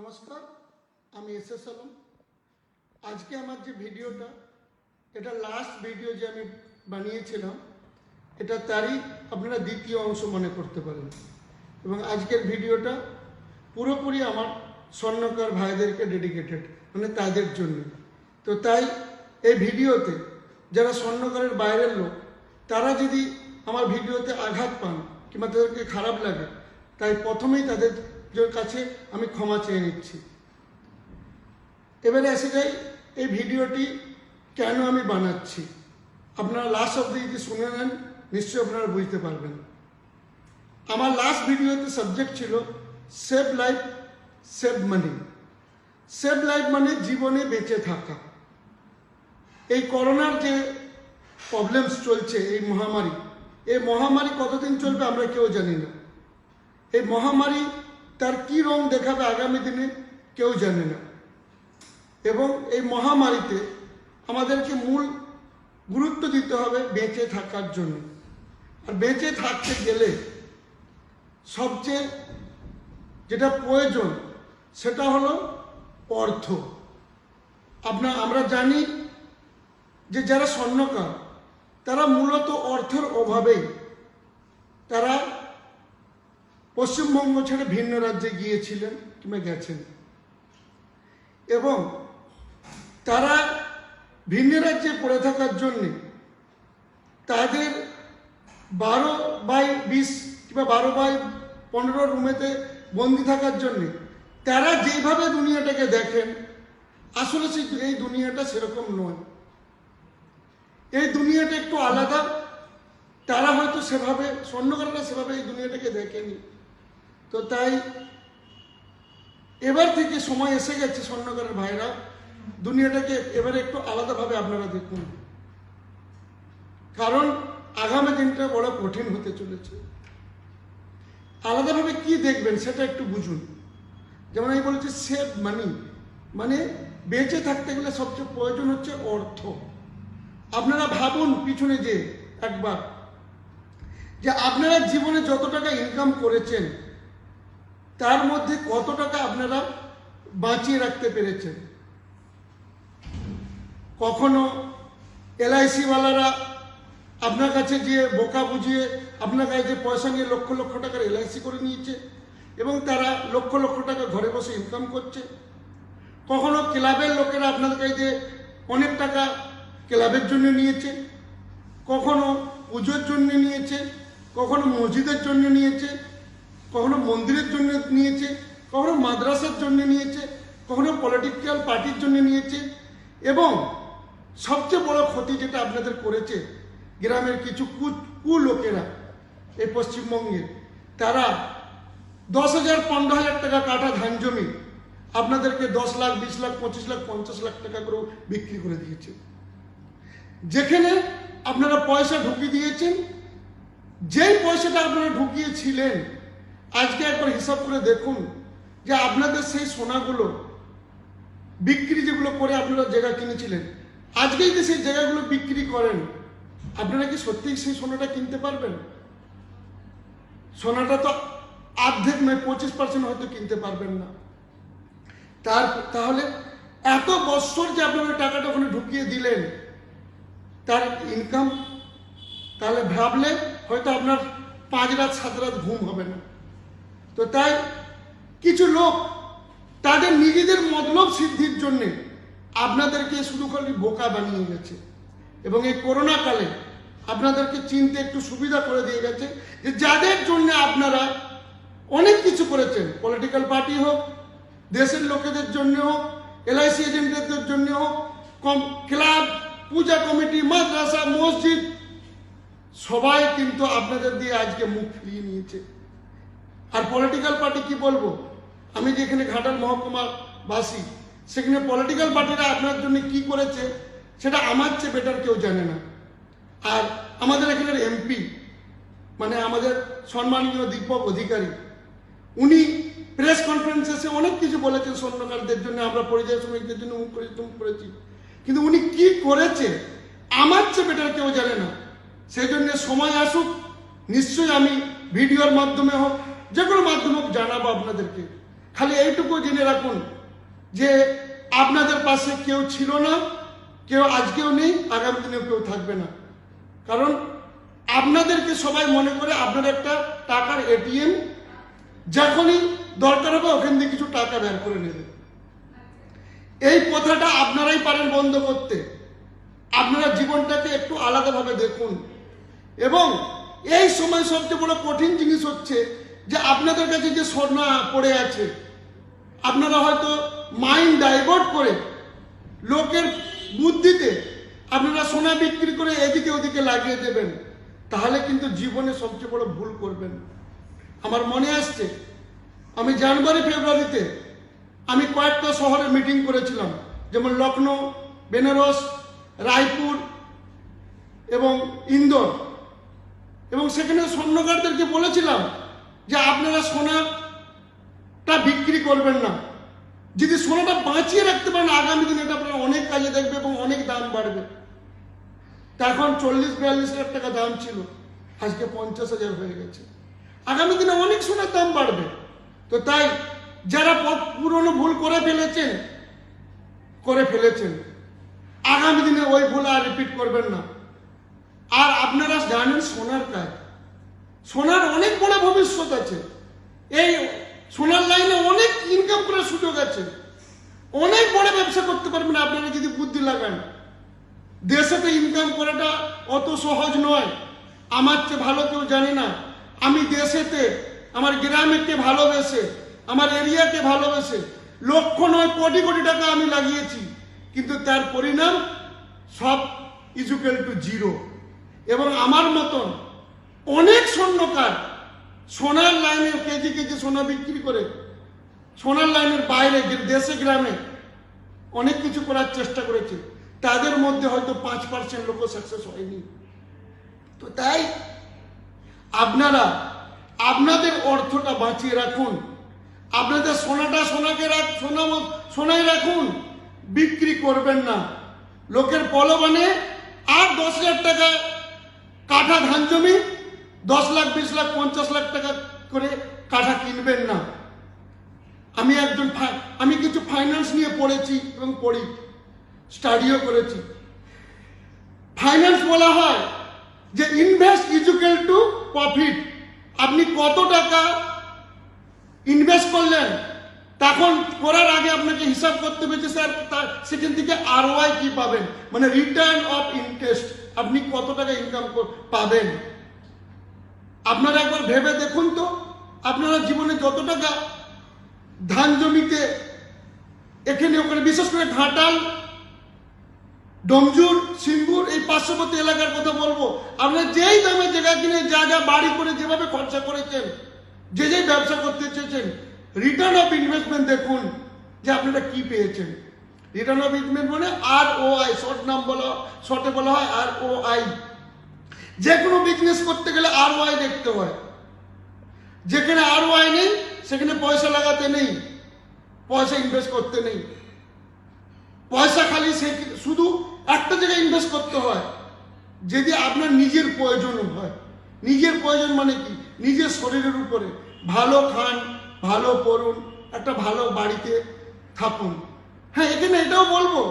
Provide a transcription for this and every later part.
নমস্কার, আমি এস আলম। আজকে আমার যে ভিডিওটা, এটা লাস্ট ভিডিও যে আমি বানিয়েছিলাম, এটা তারই আপনারা দ্বিতীয় অংশ মনে করতে পারেন। এবং আজকের ভিডিওটা পুরোপুরি আমার স্বর্ণকার ভাইদেরকে ডেডিকেটেড, মানে তাদের জন্য। তো তাই এই ভিডিওতে যারা স্বর্ণকারের বাইরের লোক, তারা যদি আমার ভিডিওতে আঘাত পান কিংবা তাদেরকে খারাপ লাগে, তাই প্রথমেই তাদের কাছে আমি ক্ষমা চেয়ে নিচ্ছি। এবারে এসে যাই এই ভিডিওটি কেন আমি বানাচ্ছি। আপনারা লাস্ট অবধি যদি শুনে নেন, নিশ্চয়ই আপনারা বুঝতে পারবেন। আমার লাস্ট ভিডিওতে সাবজেক্ট ছিল সেভ লাইফ, সেভ মানি। সেভ লাইফ মানে জীবনে বেঁচে থাকা। এই করোনার যে প্রবলেমস চলছে, এই মহামারী কতদিন চলবে আমরা কেউ জানি না। এই মহামারী তার কি রং দেখাবে আগামী দিনে কেউ জানে না। এবং এই মহামারীতে আমাদেরকে মূল গুরুত্ব দিতে হবে বেঁচে থাকার জন্য। আর বেঁচে থাকতে গেলে সবচেয়ে যেটা প্রয়োজন সেটা হলো অর্থ। আমরা জানি যে যারা স্বর্ণকার, তারা মূলত অর্থের অভাবেই তারা পশ্চিমবঙ্গ ছেড়ে ভিন্ন রাজ্যে গিয়েছিলেন কিংবা গেছেন। এবং তারা ভিন্ন রাজ্যে পড়ে থাকার জন্যে তাদের 12x20 কিংবা 12x15 রুমেতে বন্দি থাকার জন্যে তারা যেভাবে দুনিয়াটাকে দেখেন, আসলে এই দুনিয়াটা সেরকম নয়। এই দুনিয়াটা একটু আলাদা। তারা হয়তো সেভাবে, স্বর্ণকাররা সেভাবে এই দুনিয়াটাকে দেখেনি। তো তাই এবার থেকে সময় এসে গেছে স্বর্ণকারের ভাইরা, দুনিয়াটাকে এবারে একটু আলাদাভাবে আপনারা দেখুন। কারণ আগামী দিনটা বড় কঠিন হতে চলেছে। আলাদাভাবে কি দেখবেন সেটা একটু বুঝুন। যেমন আমি বলেছি সেভ মানি, মানে বেঁচে থাকতে গেলে সবচেয়ে প্রয়োজন হচ্ছে অর্থ। আপনারা ভাবুন পিছনে যে একবার, যে আপনারা জীবনে যত টাকা ইনকাম করেছেন তার মধ্যে কত টাকা আপনারা বাঁচিয়ে রাখতে পেরেছেন। কখনো LIC-ওয়ালারা আপনার কাছে গিয়ে বোকা বুঝিয়ে আপনার কাছে পয়সা নিয়ে লক্ষ লক্ষ টাকার LIC করে নিয়েছে এবং তারা লক্ষ লক্ষ টাকা ঘরে বসে ইনকাম করছে। কখনো ক্লাবের লোকেরা আপনাদের কাছে অনেক টাকা ক্লাবের জন্য নিয়েছে, কখনো পুজোর জন্য নিয়েছে, কখনো মসজিদের জন্য নিয়েছে, কখনো মন্দিরের জন্য নিয়েছে, কখনো মাদ্রাসার জন্য নিয়েছে, কখনো পলিটিক্যাল পার্টির জন্য নিয়েছে। এবং সবচেয়ে বড় ক্ষতি যেটা আপনাদের করেছে গ্রামের কিছু লোকেরা এই পশ্চিমবঙ্গে, তারা 10,000 15,000 টাকা কাটা ধান জমি আপনাদেরকে 10 লাখ 20 লাখ 25 লাখ 50 লাখ টাকা করেও বিক্রি করে দিয়েছে। যেখানে আপনারা পয়সা ঢুকিয়ে দিয়েছেন, যেই পয়সাটা আপনারা ঢুকিয়েছিলেন, আজকে একবার হিসাব করে দেখুন যে আপনাদের সেই সোনাগুলো বিক্রি যেগুলো করে আপনারা জায়গা কিনেছিলেন, আজকে যদি সেই জায়গাগুলো বিক্রি করেন, আপনারা কি সত্যিই সেই সোনাটা কিনতে পারবেন? সোনাটা তো অর্ধেক নয়, 25% হয়তো কিনতে পারবেন না। তাহলে এত বছর যে আপনারা টাকাটা ওখানে ঢুকিয়ে দিলেন, তার ইনকাম তাহলে ভাবলে হয়তো আপনার 5 রাত 7 রাত ঘুম হবে না। তো তাই কিছু লোক তাদের নিজেদের মতলব সিদ্ধির জন্য আপনাদেরকে শুধু খালি বোকা বানিয়ে গেছে। এবং এই করোনা কালে আপনাদেরকে চিনতে একটু সুবিধা করে দিয়ে গেছে যে যাদের জন্য আপনারা অনেক কিছু করেছেন, পলিটিক্যাল পার্টি হোক, দেশের লোকেদের জন্য হোক, LIC এজেন্টদের জন্য হোক, ক্লাব, পূজা কমিটি, মাদ্রাসা, মসজিদ, সবাই কিন্তু আপনাদের দিয়ে আজকে মুখ ফিরিয়ে নিয়েছে। আর পলিটিক্যাল পার্টি কি বলবো, আমি যেখানে ঘাটাল মহকুমার বাসী, সেখানে পলিটিক্যাল পার্টিরা আপনার জন্য কি করেছে সেটা আমার চেয়ে বেটার কেউ জানে না। আর আমাদের এখানের MP, মানে আমাদের সম্মানীয় দীপক অধিকারী, উনি প্রেস কনফারেন্সে এসে অনেক কিছু বলেছেন স্বর্ণকারদের জন্য, আমরা পরিযায়ী শ্রমিকদের জন্য করেছি, কিন্তু উনি কি করেছে আমার চেয়ে বেটার কেউ জানে না। সেই জন্য সময় আসুক, নিশ্চয়ই আমি ভিডিওর মাধ্যমে হোক, যে কোনো মাধ্যমে হোক জানাবো আপনাদেরকে। খালি এইটুকু জেনে রাখুন যে আপনাদের পাশে কেউ ছিল না, কেউ আজকেও নেই, আগামী দিনেও কেউ থাকবে না। কারণ আপনাদেরকে সবাই মনে করে আপনার একটা টাকার এটিএম, যখনই দরকার হবে ওখান থেকে কিছু টাকা বের করে নেবে। এই কথাটা আপনারাই পারেন বন্ধ করতে। আপনারা জীবনটাকে একটু আলাদাভাবে দেখুন। এবং এই সময় সবচেয়ে বড় কঠিন জিনিস হচ্ছে যে আপনাদের কাছে যে সোনা পড়ে আছে, আপনারা হয়তো মাইন্ড ডাইভার্ট করে লোকের বুদ্ধিতে আপনারা সোনা বিক্রি করে এদিকে ওদিকে লাগিয়ে দেবেন, তাহলে কিন্তু জীবনে সবচেয়ে বড় ভুল করবেন। আমার মনে আসছে আমি জানুয়ারি ফেব্রুয়ারিতে আমি কয়েকটা শহরে মিটিং করেছিলাম, যেমন লখনৌ, বেনারস, রায়পুর এবং ইন্দোর। এবং সেখানে স্বর্ণকারদেরকে বলেছিলাম যে আপনারা সোনাটা বিক্রি করবেন না। যদি সোনাটা বাঁচিয়ে রাখতে পারেন আগামী দিনে এটা আপনারা অনেক কাজে দেখবে এবং অনেক দাম বাড়বে। তা এখন 40-42 লাখ টাকা দাম ছিল, আজকে 50,000 হয়ে গেছে। আগামী দিনে অনেক সোনার দাম বাড়বে। তো তাই যারা পুরনো ভুল করে ফেলেছেন, আগামী দিনে ওই ভুল আর রিপিট করবেন না। আর আপনারা জানেন সোনার কাজ, সোনার অনেক বড় ভবিষ্যৎ আছে। এই সোনার লাইনে অনেক ইনকাম করার সুযোগ আছে, অনেক বড় ব্যবসা করতে পারবেন আপনারা যদি বুদ্ধি লাগান। দেশেতে ইনকাম করাটা অত সহজ নয়। আমার চেয়ে ভালো কেউ জানে না। আমি দেশেতে আমার গ্রামেকে ভালোবেসে, আমার এরিয়াকে ভালোবেসে লক্ষ নয় কোটি কোটি টাকা আমি লাগিয়েছি, কিন্তু তার পরিণাম সব ইকুয়াল টু জিরো। এবং আমার মতন অনেক স্বর্ণকার সোনার লাইনে কেজি কেজি সোনা বিক্রি করে সোনার লাইনের বাইরে দেশে গ্রামে অনেক কিছু করার চেষ্টা করেছে, তাদের মধ্যে হয়তো 5% লোক সাকসেস হয়নি। তো তাই আপনারা আপনাদের অর্থটা বাঁচিয়ে রাখুন, আপনাদের সোনাটা সোনাই রাখুন, বিক্রি করবেন না। লোকের প্রলোভনে আর 10,000 টাকা কাঠা ধান জমি 10 লাখ 20 লাখ 50 লাখ টাকা করে কাঠা কিনবেন না। আমি কিছু ফাইন্যান্স নিয়ে পড়েছি এবং পড়ি, স্টাডিও করেছি। ফাইন্যান্স বলা হয় যে ইনভেস্ট ইকুয়াল টু প্রফিট। আপনি কত টাকা ইনভেস্ট করলেন, তখন করার আগে আপনাকে হিসাব করতে হবে যে স্যার সেখান থেকে ROI কি পাবেন, মানে রিটার্ন অফ ইন্টারেস্ট, আপনি কত টাকা ইনকাম পাবেন। আপনারা একবার ভেবে দেখুন তো, আপনারা জীবনে যত টাকা ধান জমিতে এখানে ওখানে, বিশেষ করে ঘাটাল, ডোমজুর, সিঙ্গুর এই পার্শ্ববর্তী এলাকার কথা বলবো, আপনারা যেই দামে জায়গা কিনে যা যেভাবে খরচা করেছেন, যে ব্যবসা করতে চেয়েছেন, রিটার্ন অফ ইনভেস্টমেন্ট দেখুন যে আপনারা কি পেয়েছেন। রিটার্ন অফ ইনভেস্টমেন্ট মানে ROI, শর্টে বলা হয় ROI। যে কোনো বিজনেস করতে গেলে ROI দেখতে হয়। যেখানে ROI নেই সেখানে পয়সা লাগাতে নেই, পয়সা ইনভেস্ট করতে নেই। পয়সা খালি শুধু একটা জায়গায় ইনভেস্ট করতে হয় যদি আপনার নিজের প্রয়োজন হয়। নিজের প্রয়োজন মানে কি, নিজের শরীরের উপরে। ভালো খান, ভালো পড়ুন, একটা ভালো বাড়িতে থাকুন। হ্যাঁ, এখানে এটাও বলবো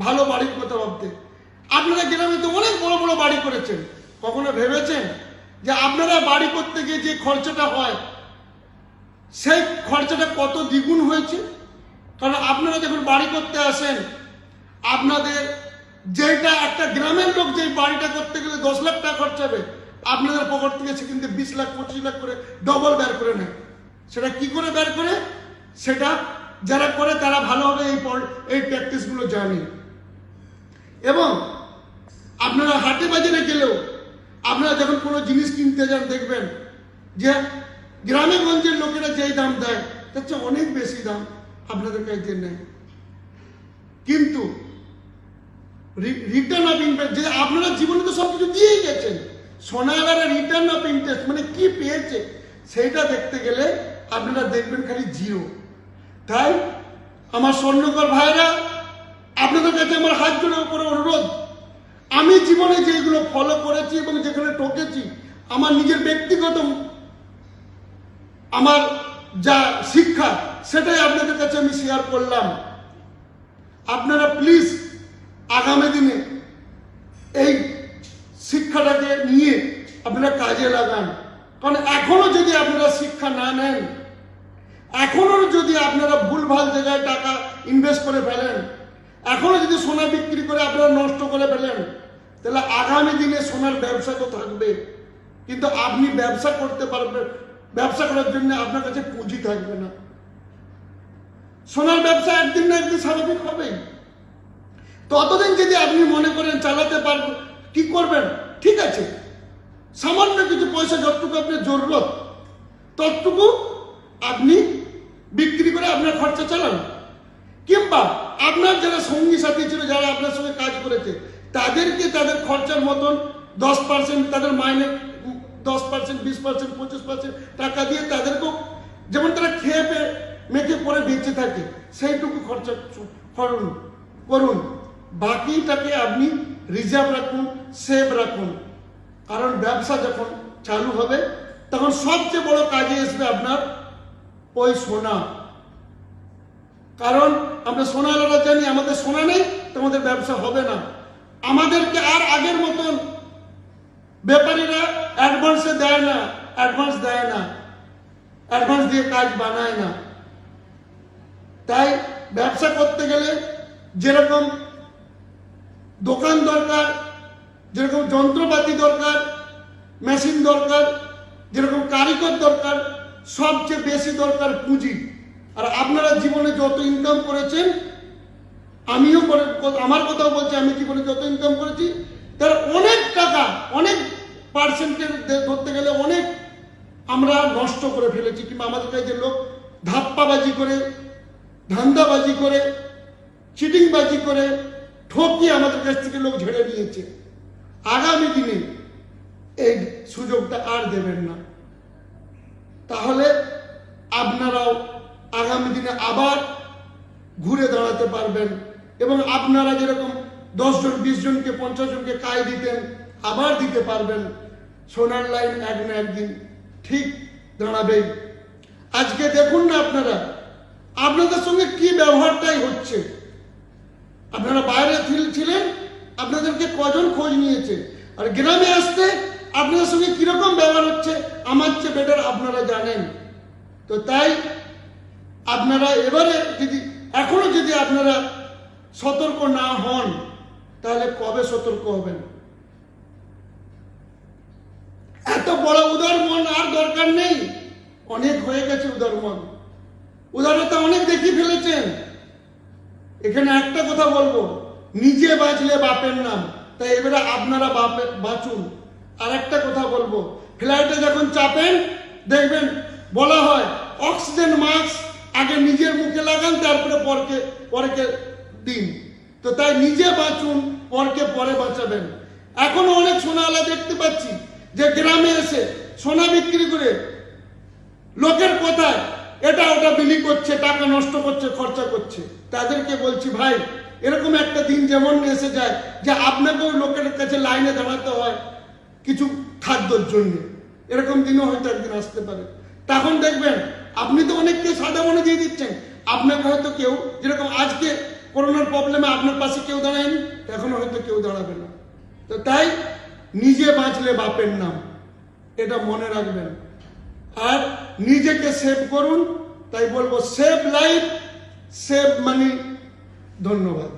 ভালো বাড়ির কথা ভাবতে। আপনারা গ্রামে তো অনেক বড় বড় বাড়ি করেছেন, কখনো ভেবেছেন যে আপনারা বাড়ি করতে গিয়ে যে খরচাটা হয় সেই খরচাটা কত দ্বিগুণ হয়েছে? কারণ আপনারা যখন বাড়ি করতে আসেন, আপনাদের যেটা একটা গ্রামের লোক যে বাড়িটা করতে গেলে 10 লাখ টাকা খরচা হবে, আপনাদের পকেট থেকে সে কিন্তু 20 লাখ 25 লাখ করে ডবল বের করে নেয়। সেটা কি করে বের করে, সেটা যারা করে তারা ভালোভাবে এই প্র্যাকটিসগুলো জানে। এবং আপনারা হাটে বাজারে গেলেও আপনারা যখন কোনো জিনিস কিনতে যান, দেখবেন যে গ্রামে গঞ্জের লোকেরা যেই দাম দেয় তার চেয়ে অনেক বেশি দাম আপনাদের কাছে নেয়। কিন্তু রিটার্ন অফ ইন্টারেস্ট, যে আপনারা জীবনে তো সব কিছু দিয়েই গেছেন, সোনাগারে রিটার্ন অফ ইন্টারেস্ট মানে কি পেয়েছে সেইটা দেখতে গেলে আপনারা দেখবেন খালি জিরো। তাই আমার স্বর্ণকর ভাইরা, আপনাদের কাছে আমার হাত জোড়ে উপরে অনুরোধ, আমি জীবনে যেগুলো ফলো করেছি এবং যেখানে ঠকেছি, আমার নিজের ব্যক্তিগত আমার যা শিক্ষা, সেটাই আপনাদের কাছে আমি শেয়ার করলাম। আপনারা প্লিজ আগামী দিনে এই শিক্ষাটাকে নিয়ে আপনারা কাজে লাগান। কারণ এখনো যদি আপনারা শিক্ষা না নেন, এখনো যদি আপনারা ভুলভাল জায়গায় টাকা ইনভেস্ট করে ফেলেন, এখনো যদি সোনা বিক্রি করে আপনারা নষ্ট করে ফেলেন, তাহলে আগামী দিনে সোনার ব্যবসা তো থাকবে, কিন্তু আপনি ব্যবসা করতে পারবেন, ব্যবসা করার জন্য আপনার কাছে পুঁজি থাকবে না। সোনার ব্যবসা একদিন না একদিন স্বাভাবিক হবেই। ততদিন যদি আপনি মনে করেন চালাতে পারবেন, কি করবেন, ঠিক আছে, সামান্য কিছু পয়সা যতটুকু আপনার জরুরত ততটুকু আপনি বিক্রি করে আপনার খরচা চালান। কিংবা আপনার যারা সঙ্গী সাথী ছিল, যারা আপনার সঙ্গে কাজ করেছে, তাদেরকে তাদের খরচার মতন 10% তাদের মাইনে 10%, 20%, 25% টাকা দিয়ে তাদেরকেও, যেমন তারা খেয়ে মেখে পরে বেঁচে থাকে, সেইটুকু খরচা করুন। বাকিটাকে আপনি রিজার্ভ রাখুন, সেভ রাখুন। কারণ ব্যবসা যখন চালু হবে তখন সবচেয়ে বড় কাজে আসবে আপনার ওই সোনা। কারণ আমরা সোনাওয়ালারা জানি আমাদের সোনা নেই, তোমাদের ব্যবসা হবে না। আমাদেরকে আর আগের মতন ব্যাপারীরা অ্যাডভান্সে দেয় না, অ্যাডভান্স দিয়ে কাজ বানায় না। তাই ব্যবসা করতে গেলে যেরকম দোকান দরকার, যেরকম যন্ত্রপাতি দরকার, মেশিন দরকার, যেরকম কারিগর দরকার, সবচেয়ে বেশি দরকার পুঁজি। আর আপনারা জীবনে যত ইনকাম করেছেন, আমিও আমার কথাও বলছি, আমি জীবনে যত ইনকাম করেছি তার অনেক টাকা, অনেক পার্সেন্টেজ ধরতে গেলে অনেক আমরা নষ্ট করে ফেলেছি। কিংবা আমাদের কাছে লোক ধাপ্পাবাজি করে, ধান্দাবাজি করে, চিটিংবাজি করে, ঠকিয়ে আমাদের কাছ থেকে লোক ঝেড়ে নিয়েছে। আগামী দিনে এই সুযোগটা আর দেবেন না। তাহলে আপনারাও আগামী দিনে আবার ঘুরে দাঁড়াতে পারবেন এবং আপনারা যেরকম 10 জন, 20 জনকে, 50 জনকে কাজ দিতেন, আবার দিতে পারবেন। সোনার লাইন এক না একদিন ঠিক দাঁড়াবেই। আজকে দেখুন না আপনারা, আপনাদের সঙ্গে কি ব্যবহারটাই হচ্ছে। আপনারা বাইরে ছিলেন, আপনাদেরকে কজন খোঁজ নিয়েছে, আর গ্রামে আসতে আপনাদের সঙ্গে কিরকম ব্যবহার হচ্ছে আমার চেয়ে বেটার আপনারা জানেন। তো তাই আপনারা এবারে এখনো যদি আপনারা সতর্ক না হন, তাহলে কবে সতর্ক হবেন? এত বড় উদার মন আর দরকার নেই, অনেক হয়ে গেছে উদার মন, উদারতা অনেক দেখিয়ে ফেলেছেন। এখানে একটা কথা বলবো, নিজে বাঁচলে বাপের নাম। তাই এবারে আপনারা বাঁচুন। আর একটা কথা বলবো, ফ্লাইটে যখন চাপেন দেখবেন বলা হয় অক্সিজেন মাস্ক আগে নিজের মুখে লাগান, তারপরে পরকে দিন। তো তাই নিজে বাঁচুন, পরকে পরে বাঁচাবেন। এখনো অনেক সোনাওয়ালা দেখতে পাচ্ছি যে গ্রামে এসে সোনা বিক্রি করে লোকের কথায় এটা ওটা বিলি করছে, টাকা নষ্ট করছে, খরচা করছে। তাদেরকে বলছি, ভাই, এরকম একটা দিন যেমন এসে যায় যে আপনাকেও লোকের কাছে লাইনে দাঁড়াতে হয় কিছু খাদ্যর জন্য, এরকম দিনও হয়তো একদিন আসতে পারে। তখন দেখবেন আপনি তো অনেককে সাদা মনে দিয়ে দিচ্ছেন, আপনাকে হয়তো কেউ, যেরকম আজকে করোনার প্রবলেমে আপনার পাশে কেউ দাঁড়ায়নি, এখনো হয়তো কেউ দাঁড়াবে না। তো তাই নিজে বাঁচলে বাপের নাম, এটা মনে রাখবেন। আর নিজেকে সেভ করুন। তাই বলবো, সেভ লাইফ, সেভ মানি। ধন্যবাদ।